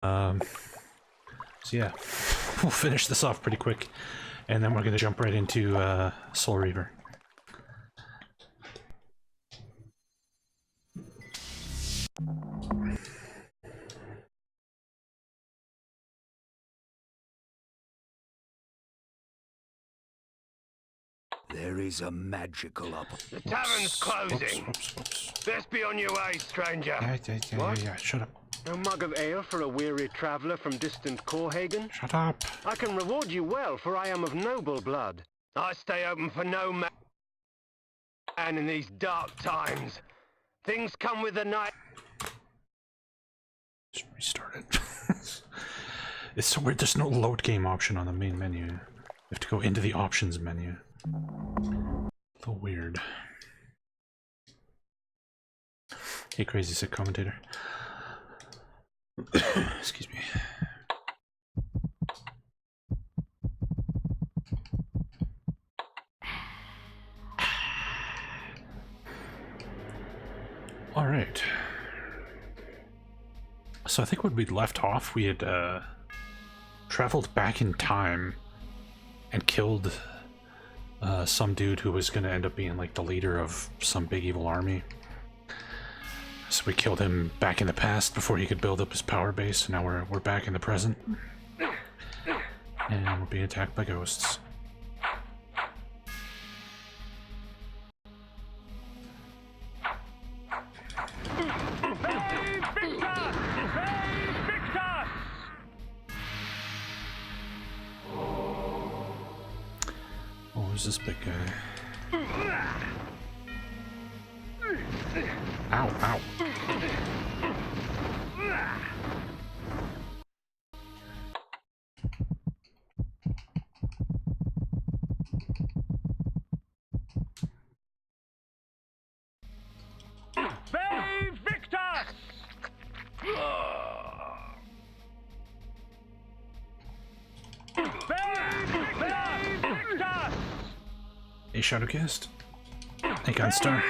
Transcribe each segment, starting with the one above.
So yeah, we'll finish this off pretty quick, and then we're gonna jump right into Soul Reaver. There is a magical up. The tavern's closing. Whoops. Best be on your way, stranger. Yeah, shut up. A mug of ale for a weary traveller from distant Corhagen? Shut up. I can reward you well, for I am of noble blood. I stay open for no man in these dark times. Things come with the night. Just restart it. It's so weird, there's no load game option on the main menu. You have to go into the options menu. A little weird. Hey, crazy sick commentator. Excuse me. All right. So I think when we left off, we had traveled back in time and killed some dude who was going to end up being like the leader of some big evil army. So we killed him back in the past before he could build up his power base, and now we're back in the present. And we're being attacked by ghosts. Oh, who's this big guy? Ow, ow. Hey, Shadowcast. Hey, Gunstar.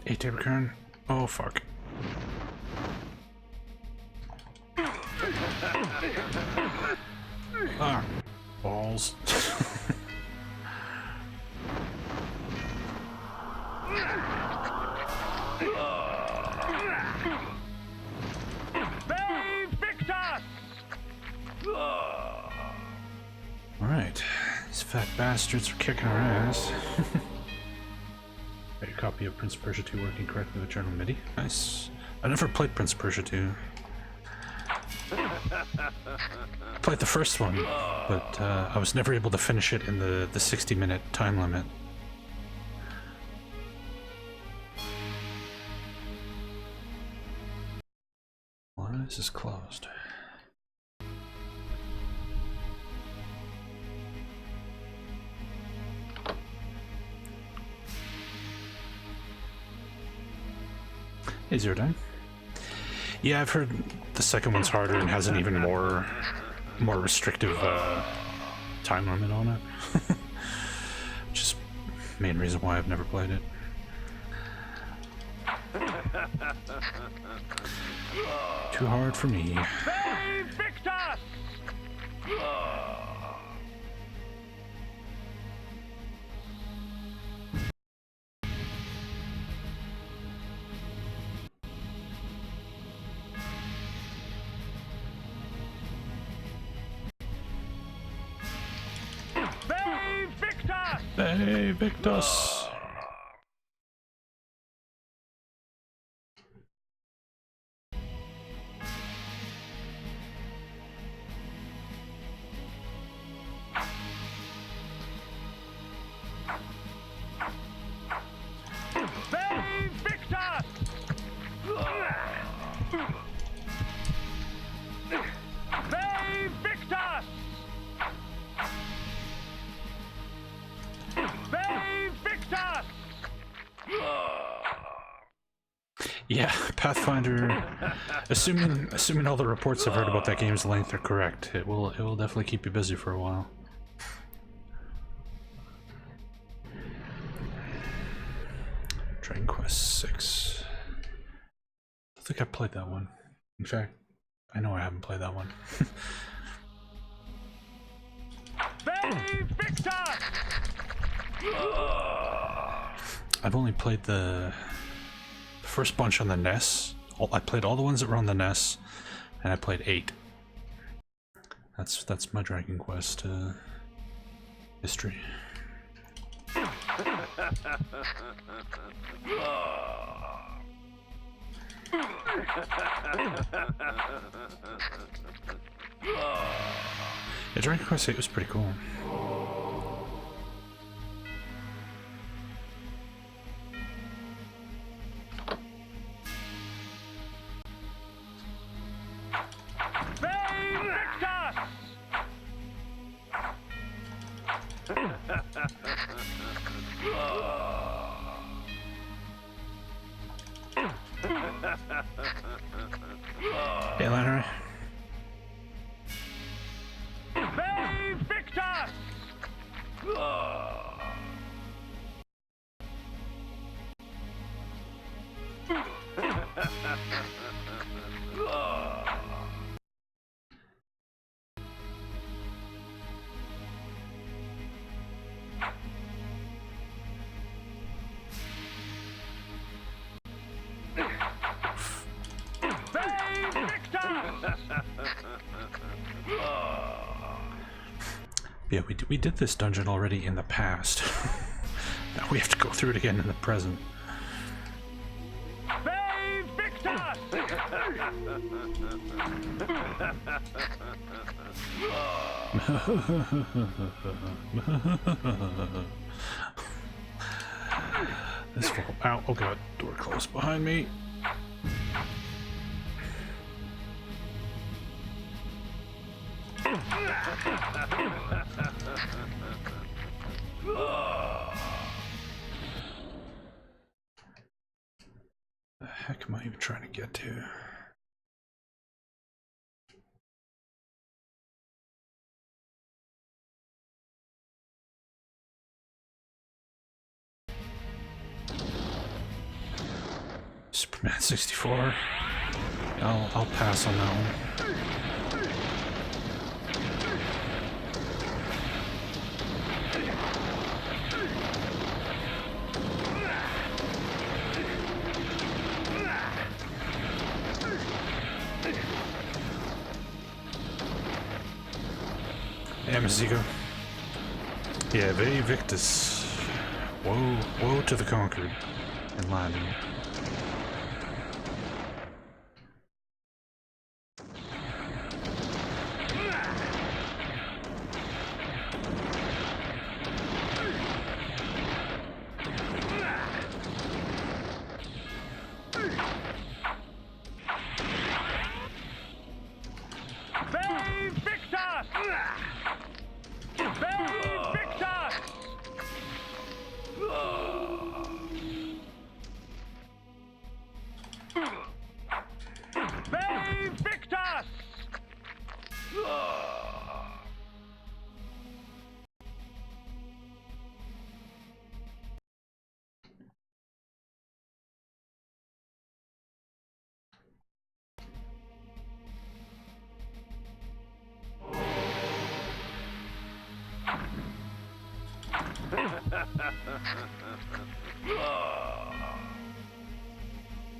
Hey, Tabakern. Oh, fuck. Ah, balls. Alright, these fat bastards are kicking our ass. Got your copy of Prince of Persia 2 working correctly with General MIDI. Nice. I never played Prince of Persia 2. I played the first one, but I was never able to finish it in the 60-minute time limit. Why is this closed? Hey, Zero Time. Yeah, I've heard the second one's harder and has an even more restrictive time limit on it. Which is the main reason why I've never played it. Too hard for me. Hey, Victus! Yeah, Pathfinder. Assuming all the reports I've heard about that game's length are correct, it will definitely keep you busy for a while. Dragon Quest 6. I think I played that one. In fact, I know I haven't played that one. I've only played the first bunch on the NES. I played all the ones that were on the NES, and I played 8. That's my Dragon Quest history. Yeah, Dragon Quest 8 was pretty cool. Hey, Larry. Yeah, we did this dungeon already in the past. Now we have to go through it again in the present. This fall out. Oh god, door closed behind me. The heck am I even trying to get to? Superman 64. I'll pass on that one. Amazigo. Yeah, Ve Victus. Woe to the conquered in Latin.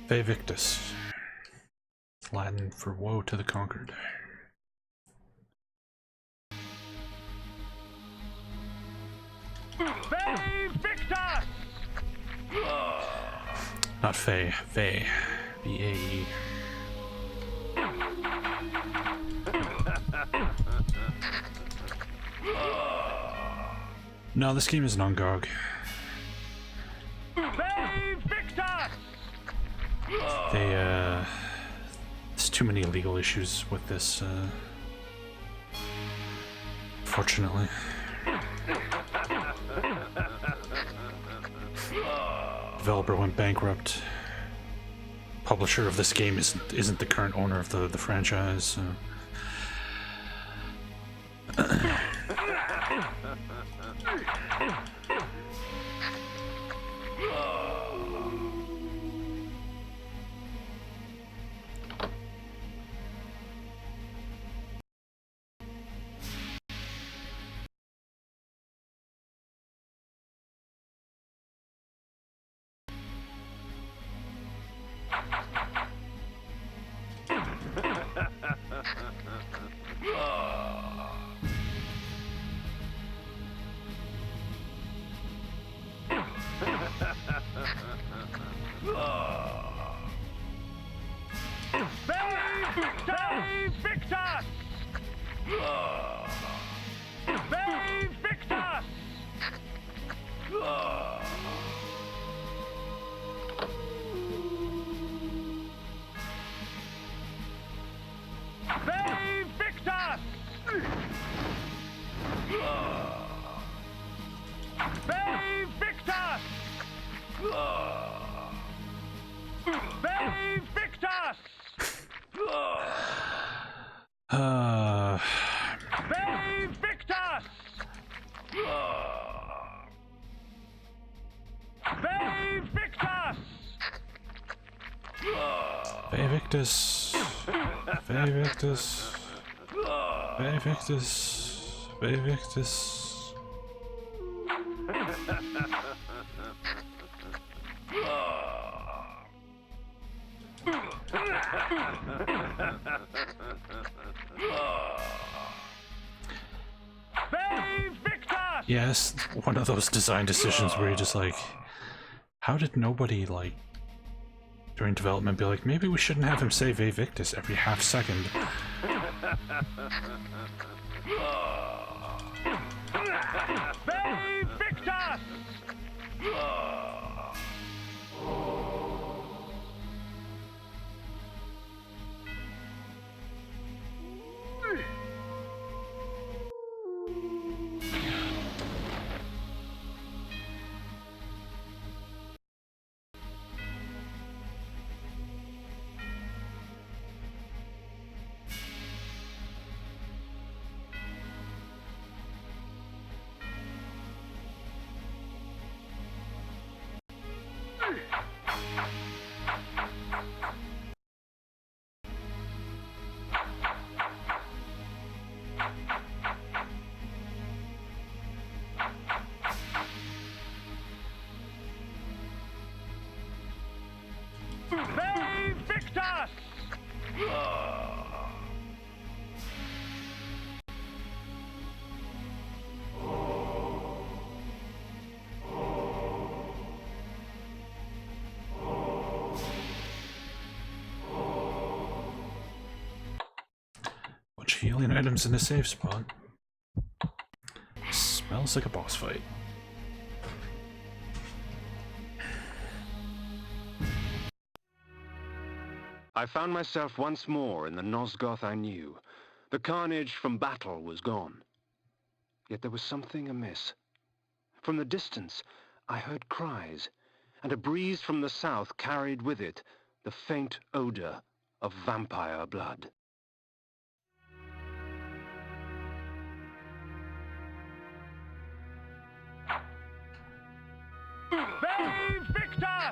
Ve Victus. Latin for woe to the conquered. Victus! Not Fae. Ve. V-A-E. No, this game isn't on GOG. There's too many legal issues with this, fortunately. Developer went bankrupt publisher of this game isn't the current owner of the franchise. So. Victus, Victus, Victus, Victus. Yes, one of those design decisions where you're just like, how did nobody, like, during development be like, maybe we shouldn't have him say Victus every half second. Bunch of healing items in the safe spot. Smells like a boss fight. I found myself once more in the Nosgoth I knew. The carnage from battle was gone. Yet there was something amiss. From the distance, I heard cries, and a breeze from the south carried with it the faint odor of vampire blood. Victor!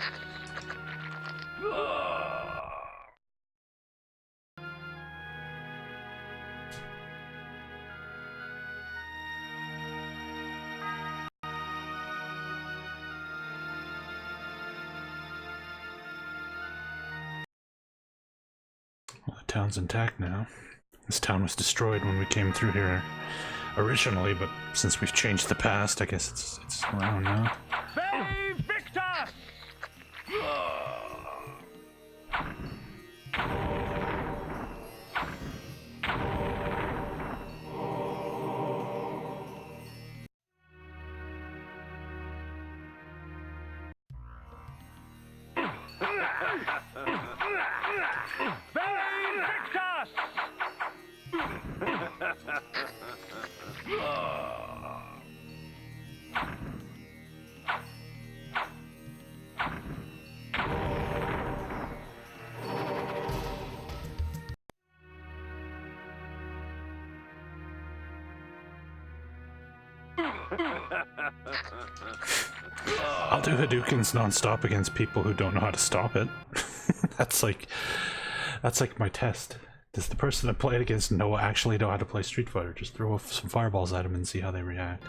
Well, the town's intact now. This town was destroyed when we came through here originally, but since we've changed the past, I guess it's around now. Victor! I'll do Hadoukens non-stop against people who don't know how to stop it. that's like my test. Does the person I play it against actually know how to play Street Fighter? Just throw some fireballs at them and see how they react.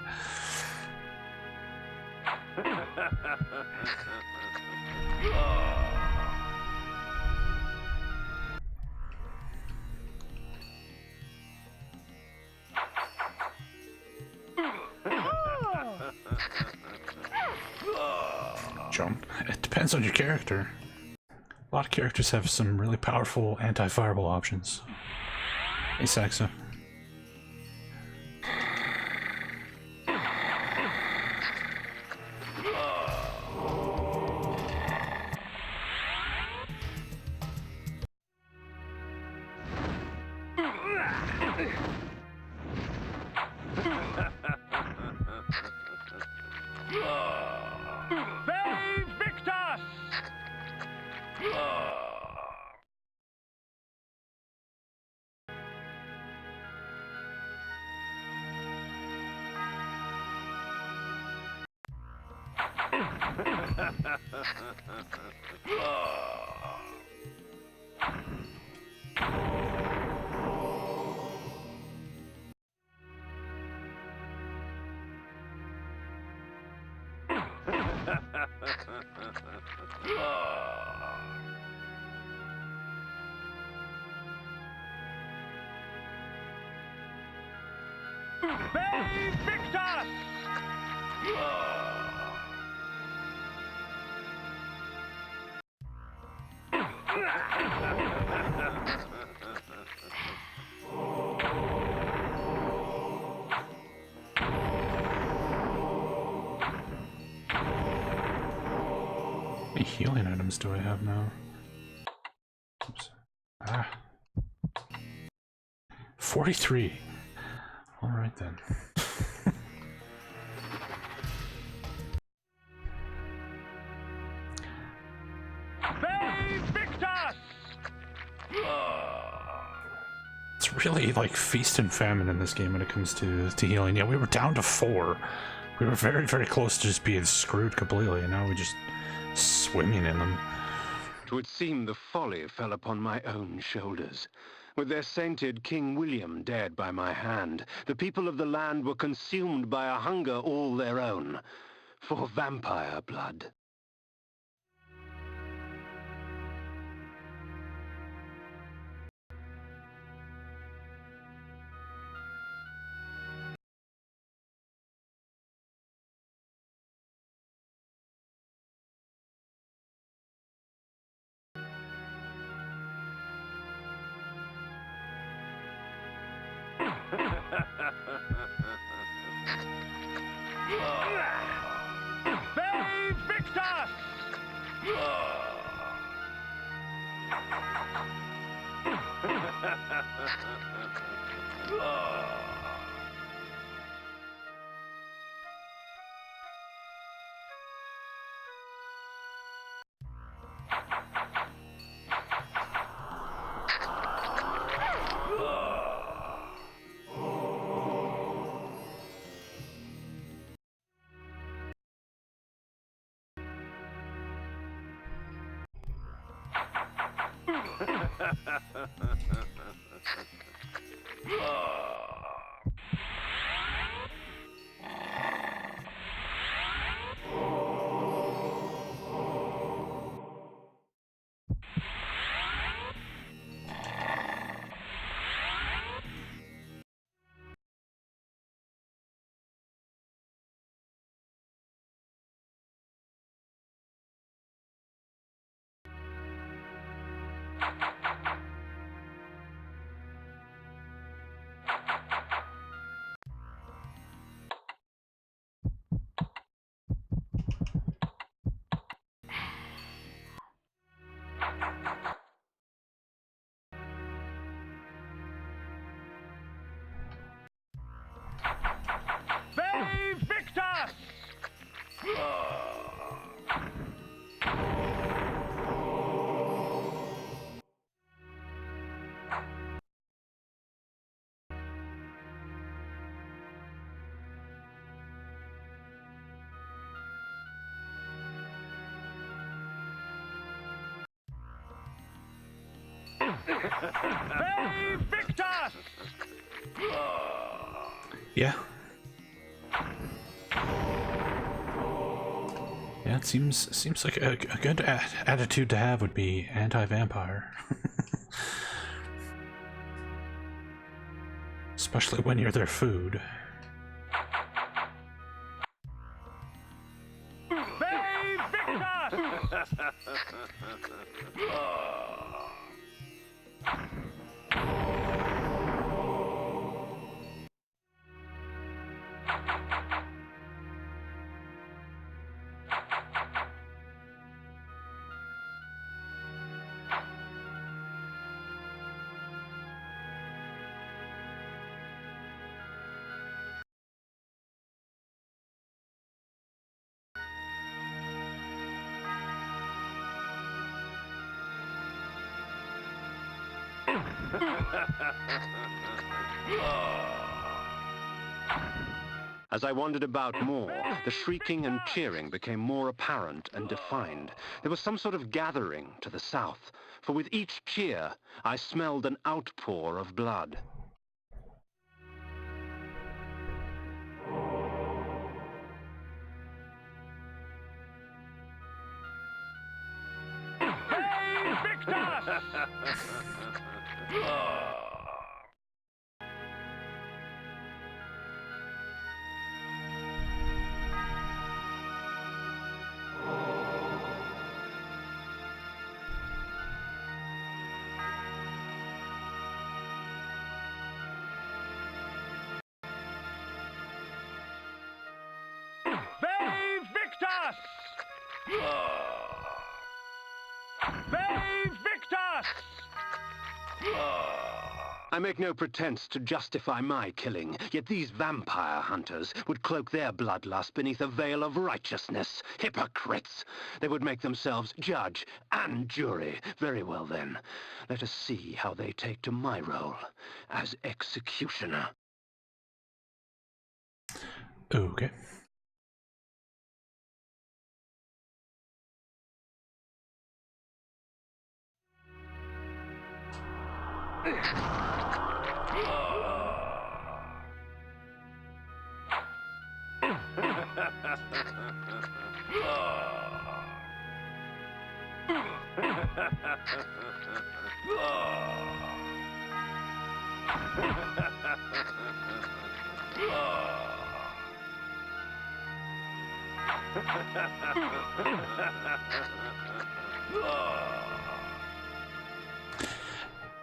Jump. It depends on your character. A lot of characters have some really powerful anti-fireball options. Hey, Saxa. How many healing items do I have now? Oops. 43. Alright then. It's really like feast and famine in this game when it comes to healing. Yeah, we were down to 4. We were very, very close to just being screwed completely, and now we're just swimming in them. 'Twould seem the folly fell upon my own shoulders. With their sainted King William dead by my hand, the people of the land were consumed by a hunger all their own, for vampire blood. Victor! Yeah. Yeah, it seems like a good attitude to have would be anti-vampire. Especially when you're their food. As I wandered about more, the shrieking and cheering became more apparent and defined. There was some sort of gathering to the south, for with each cheer, I smelled an outpour of blood. Hey, Victor! I make no pretense to justify my killing, yet these vampire hunters would cloak their bloodlust beneath a veil of righteousness. Hypocrites! They would make themselves judge and jury. Very well then, let us see how they take to my role as executioner. Okay.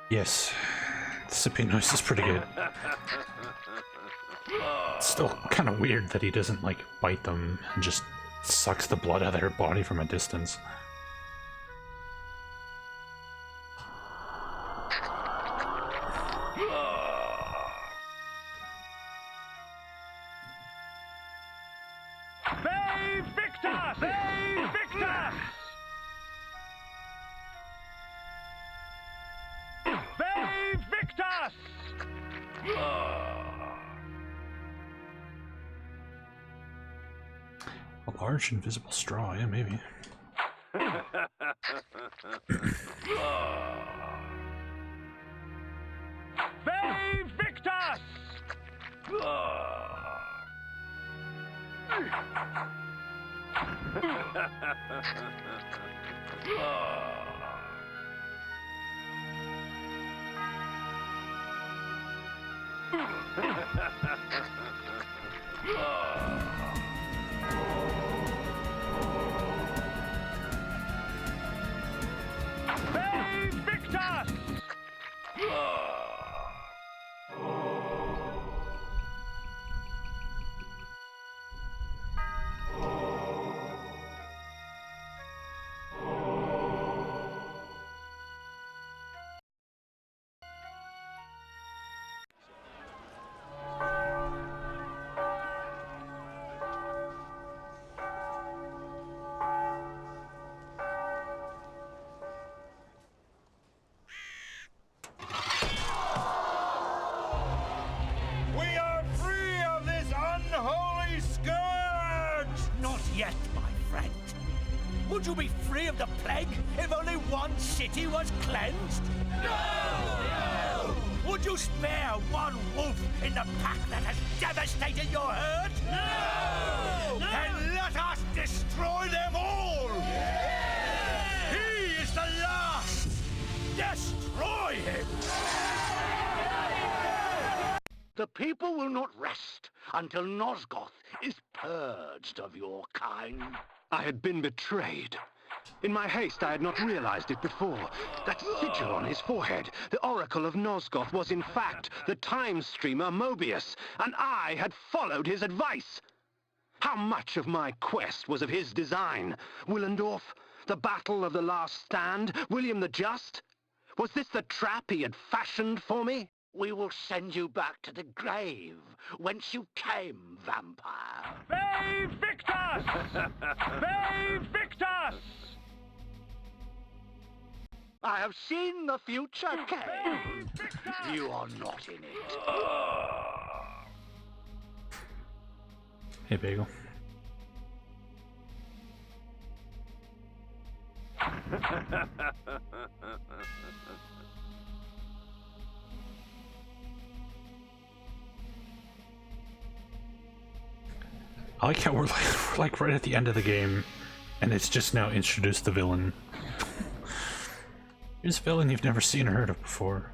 Yes, the sipping noise is pretty good. It's still kind of weird that he doesn't, like, bite them and just sucks the blood out of their body from a distance. A large invisible straw, yeah, maybe. Victor! you be free of the plague if only one city was cleansed? No! Would you spare one wolf in the pack that has devastated your herd? No! Then let us destroy them all! Yeah! He is the last! Destroy him! The people will not rest until Nosgoth is purged of your kind. I had been betrayed. In my haste, I had not realized it before. That sigil on his forehead, the Oracle of Nosgoth, was in fact the time streamer Mobius, and I had followed his advice. How much of my quest was of his design? Willendorf? The Battle of the Last Stand? William the Just? Was this the trap he had fashioned for me? We will send you back to the grave, whence you came, vampire. Be victors! Be victors! I have seen the future, Kain. You are not in it. Hey, Bagel. I like how we're like right at the end of the game, and it's just now introduced the villain. Here's a villain you've never seen or heard of before.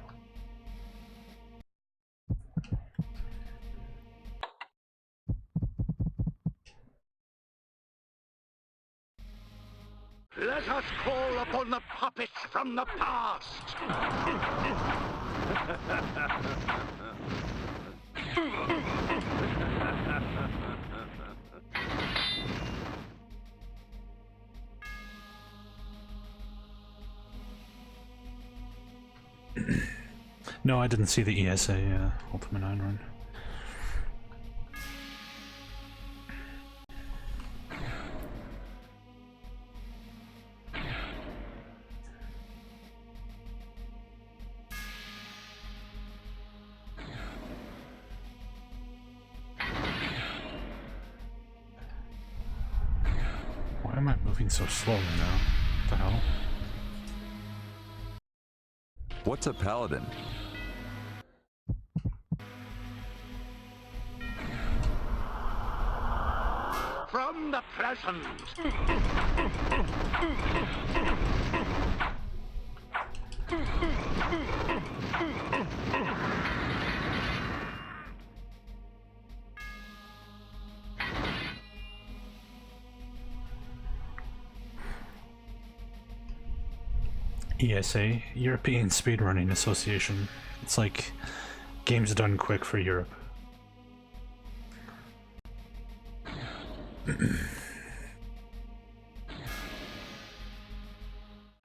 Let us call upon the puppets from the past. No, I didn't see the ESA Ultima 9 run. Why am I moving so slowly now? What the hell? What's a paladin? From the present. ESA, European Speedrunning Association. It's like games done quick for Europe.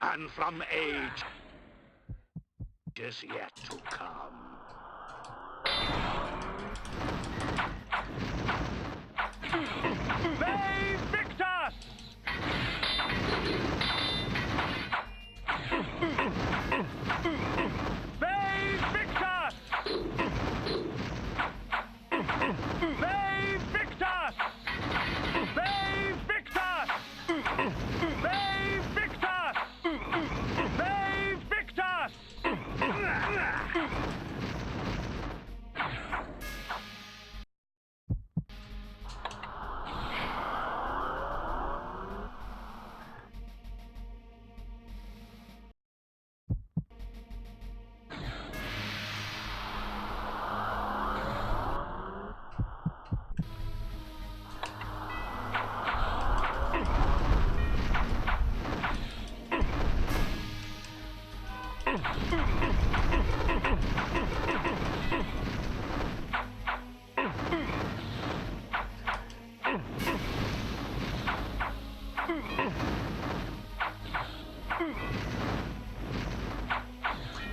And from age is yet to come. Be victors! Be victors! Be victors! Be victors! Be victors! Be victors!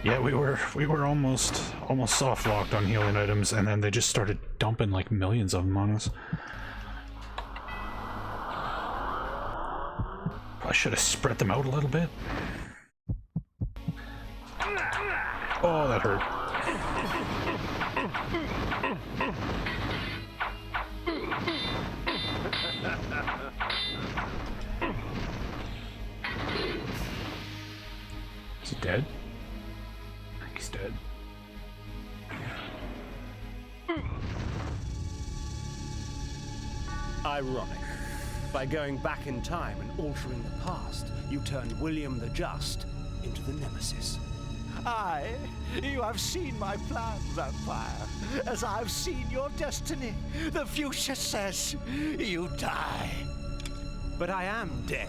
Yeah, we were almost soft locked on healing items, and then they just started dumping like millions of them on us. I should have spread them out a little bit. Oh, that hurt. Is he dead? I think he's dead. Ironic. By going back in time and altering the past, you turned William the Just into the Nemesis. Aye, you have seen my plan, vampire, as I've seen your destiny. The future says you die. But I am dead.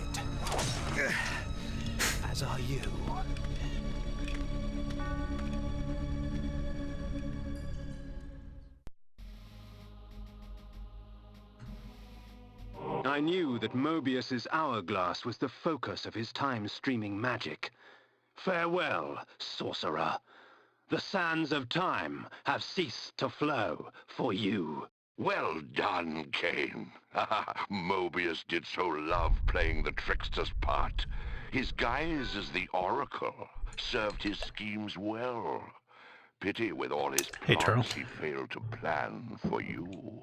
As are you. I knew that Mobius's hourglass was the focus of his time-streaming magic. Farewell, sorcerer. The sands of time have ceased to flow for you. Well done, Kain. Mobius did so love playing the trickster's part. His guise as the Oracle served his schemes well. Pity with all his Hey, Turtle. plots he failed to plan for you.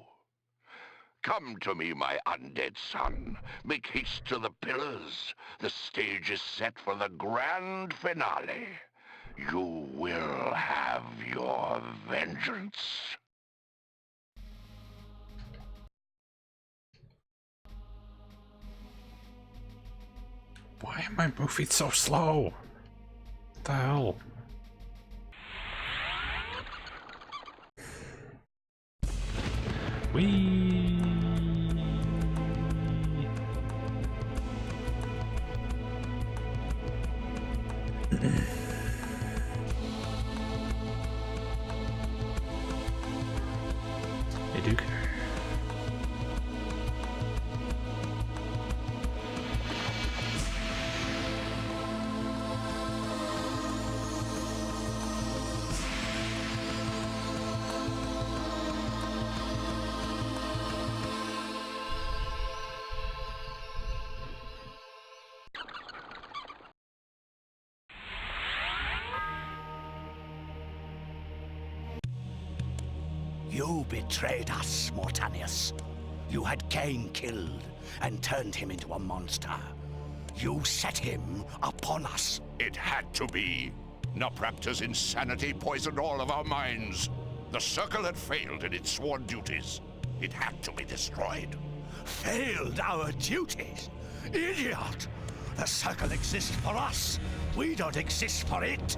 Come to me, my undead son. Make haste to the pillars. The stage is set for the grand finale. You will have your vengeance. Why am I moving so slow? What the hell? Whee! Hey, Duke. You betrayed us, Mortanius. You had Kain killed and turned him into a monster. You set him upon us. It had to be. Napraptor's insanity poisoned all of our minds. The Circle had failed in its sworn duties. It had to be destroyed. Failed our duties? Idiot! The Circle exists for us. We don't exist for it.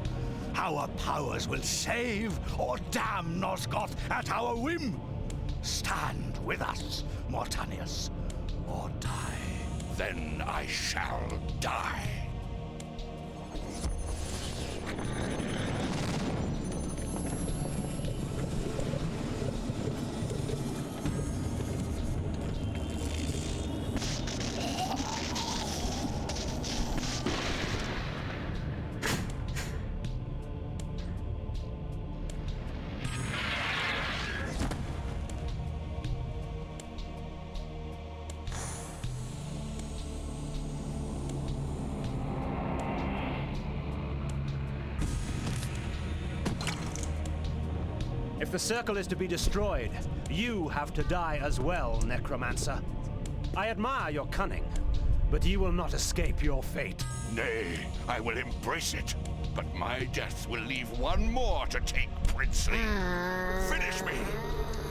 Our powers will save or damn Nosgoth at our whim. Stand with us, Mortanius, or die. Then I shall die. If the Circle is to be destroyed, you have to die as well, Necromancer. I admire your cunning, but you will not escape your fate. Nay, I will embrace it. But my death will leave one more to take princely. Finish me!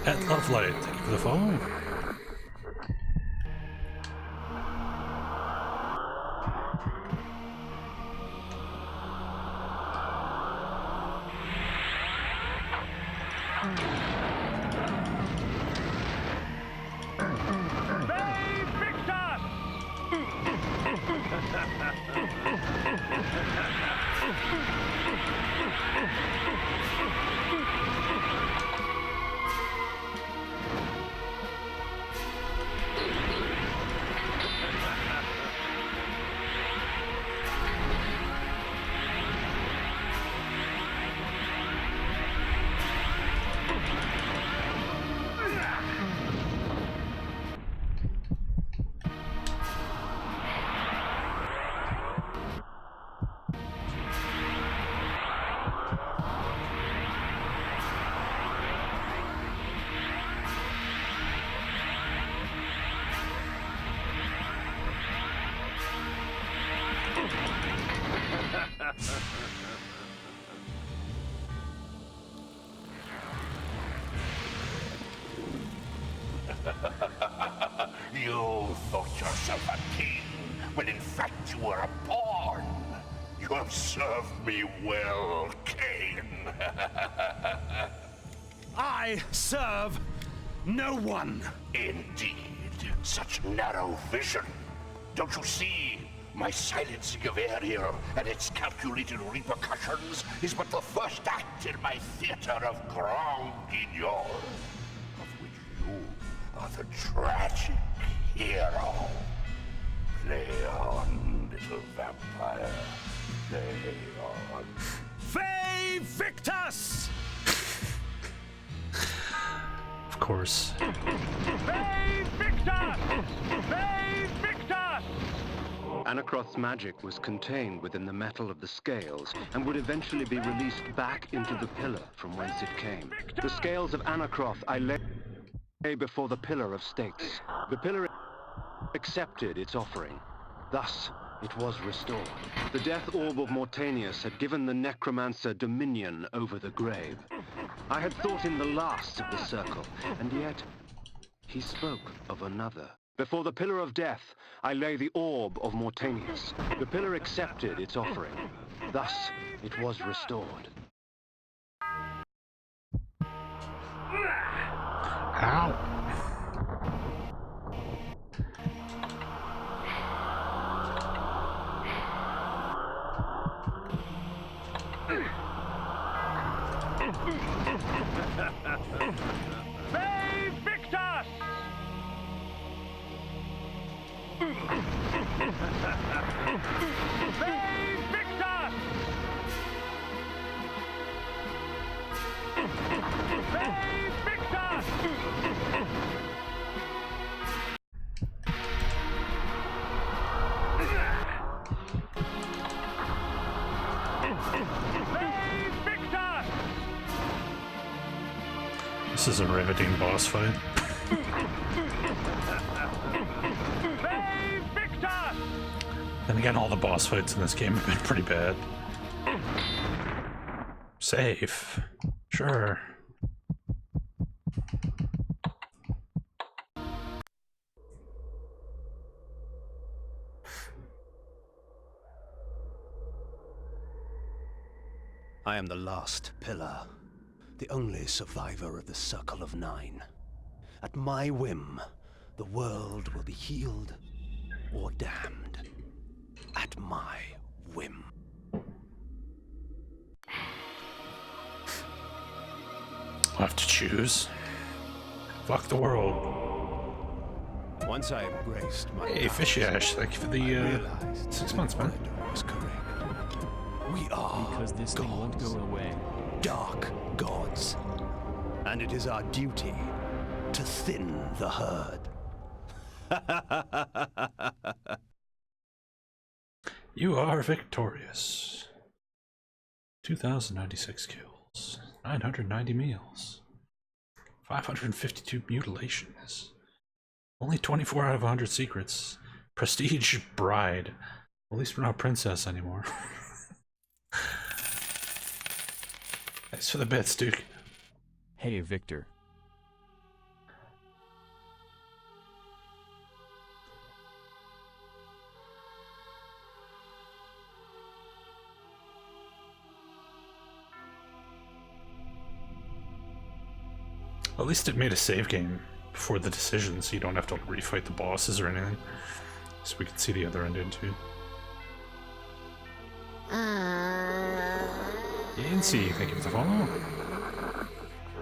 At Lovelight, thank you for the follow. when in fact you were a pawn. You have served me well, Kain. I serve no one. Indeed, such narrow vision. Don't you see? My silencing of Ariel and its calculated repercussions is but the first act in my theater of Grand Guignol, of which you are the tragic hero. Play on, little vampire. Play on. Fay Victus! Of course. Fay Victus! Fay Victus! Anacroth's magic was contained within the metal of the scales and would eventually be released back into the pillar from whence it came. The scales of Anacroth I lay before the pillar of stakes. The pillar accepted its offering. Thus, it was restored. The death orb of Mortanius had given the necromancer dominion over the grave. I had thought him the last of the circle, and yet he spoke of another. Before the pillar of death, I lay the orb of Mortanius. The pillar accepted its offering. Thus, it was restored. Ow. Fay Victus! Fay Victus! Fay Victus! Fay Victus! This is a riveting boss fight. Fay Victus! Then again, all the boss fights in this game have been pretty bad. Safe. Sure. I am the last pillar, the only survivor of the Circle of Nine. At my whim, the world will be healed or damned. At my whim. I'll have to choose. Fuck the world. Once I embraced my Hey, Fishy Ash, thank you for the realized 6 months, man. Predator was correct. We are Because this thing won't go away. dark gods. And it is our duty to thin the herd. You are victorious. 2,096 kills, 990 meals, 552 mutilations, only 24 out of 100 secrets, prestige bride. At least we're not princess anymore. Thanks for the bits, Duke. Hey, Victor. At least it made a save game before the decision, so you don't have to refight the bosses or anything. So we can see the other ending too. Yancy, thank you for the follow.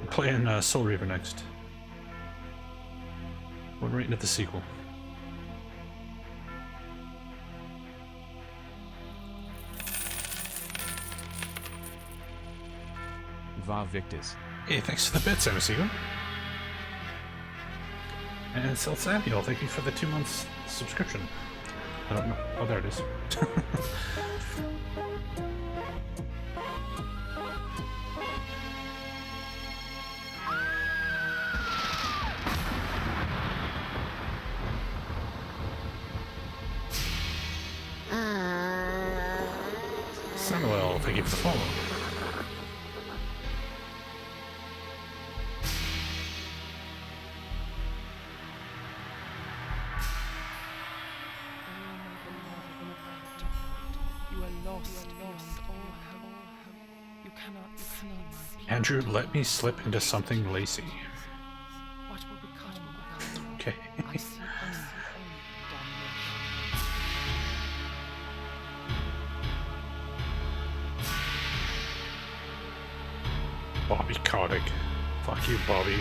I'm playing Soul Reaver next. Going right into the sequel. Va Victus. Hey, thanks for the bits, Emisigo. And Sil Samuel, thank you for the 2 months subscription. I don't know. Oh, there it is. Samuel, thank you for the follow. Andrew, let me slip into something lacy. Okay. Bobby Kotick. Fuck you, Bobby.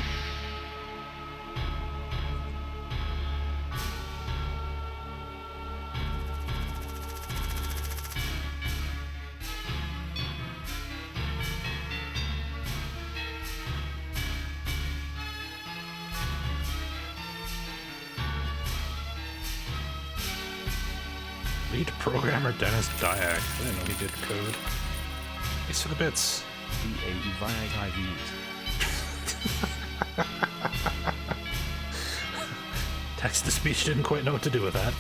Lead programmer Dennis Dyack. I didn't know he did code. Thanks for the bits. Text to speech didn't quite know what to do with that.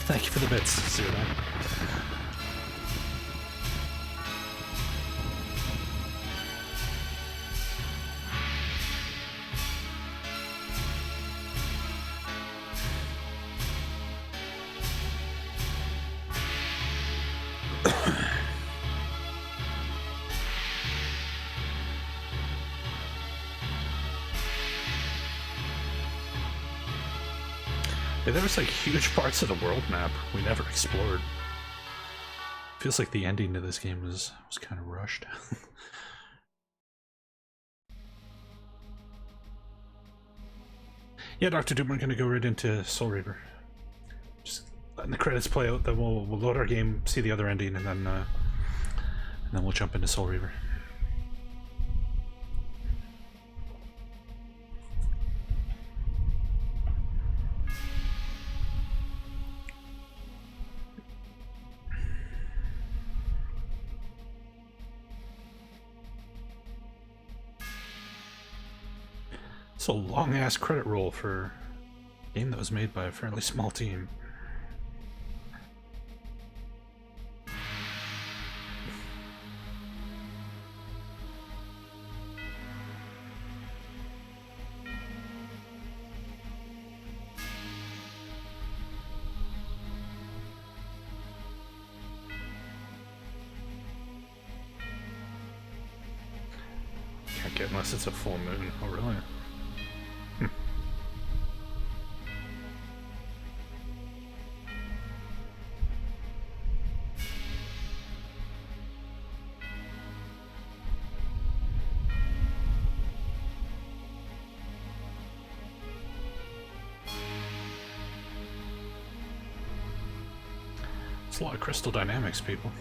Thank you for the bits, Zero. Yeah, there was like huge parts of the world map we never explored. Feels like the ending to this game was kind of rushed. Yeah, Dr. Doom, we're gonna go right into Soul Reaver. Just letting the credits play out, then we'll load our game, see the other ending, and then we'll jump into Soul Reaver. It's a long-ass credit roll for a game that was made by a fairly small team. Can't get unless it's a full moon. Oh, really? It's a lot of crystal dynamics, people.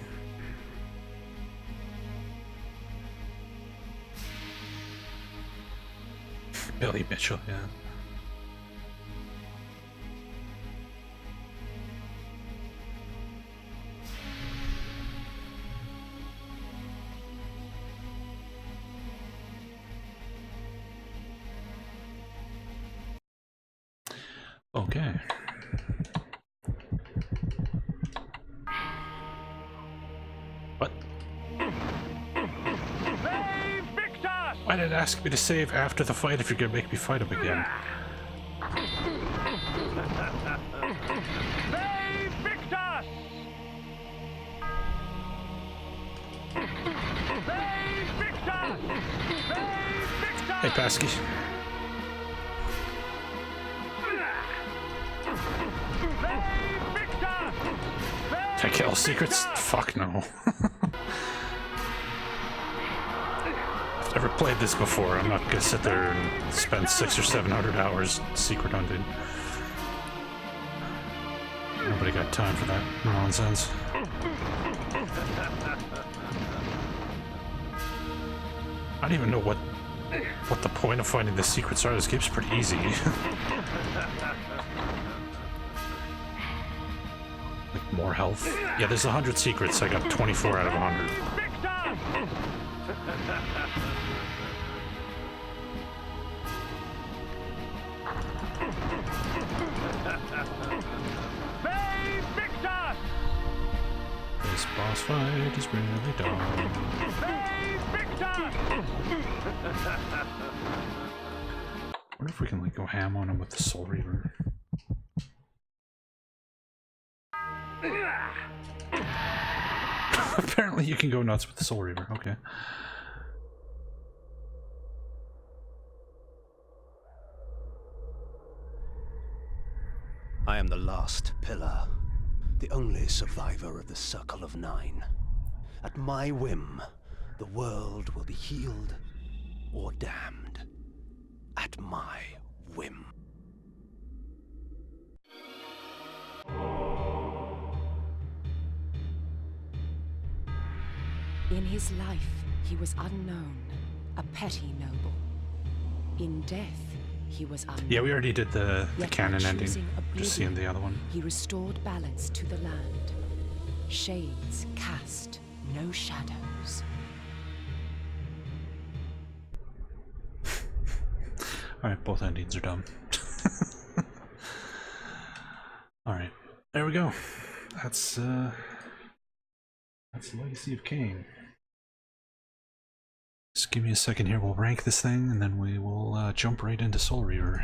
Billy Mitchell, yeah. Okay. What? Why did it ask me to save after the fight if you're gonna make me fight him again? Hey, Pasky. Can I get all secrets? Fuck no. I've never played this before. I'm not gonna sit there and spend 600 or 700 hours secret hunting. Nobody got time for that nonsense. I don't even know what the point of finding the secrets are. This game's pretty easy. Like more health. Yeah, there's 100 secrets. I got 24 out of 100. This boss fight is really dumb. I wonder if we can like go ham on him with the Soul Reaver. Apparently you can go nuts with the Soul Reaver. Okay. I am the last pillar, the only survivor of the Circle of Nine. At my whim, the world will be healed or damned. At my whim. In his life, he was unknown, a petty noble. In death, he was unknown. Yeah, we already did the Yet by canon ending. choosing Just seeing the other one. He restored balance to the land. Shades cast no shadows. Alright, both endings are dumb. Alright, there we go. That's Legacy of Kain. Just give me a second here, we'll rank this thing, and then we will jump right into Soul Reaver.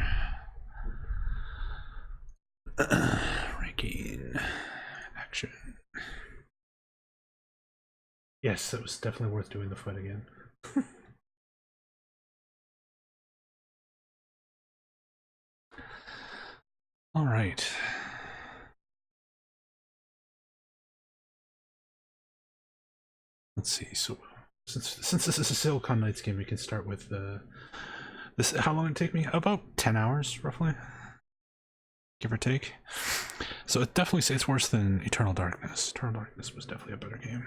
Ranking. Action. Yes, that was definitely worth doing the fight again. Alright. Let's see, so since this is a Silicon Knights game, we can start with this. How long did it take me? About 10 hours, roughly, give or take. So it definitely say it's worse than Eternal Darkness. Eternal Darkness was definitely a better game.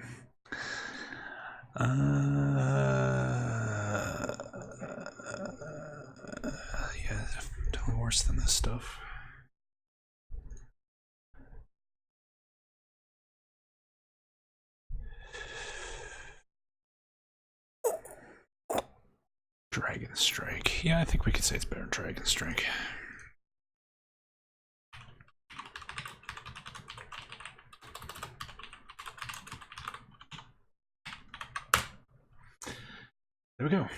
Yeah, definitely worse than this stuff. Dragon Strike. Yeah, I think we could say it's better than Dragon Strike. There we go.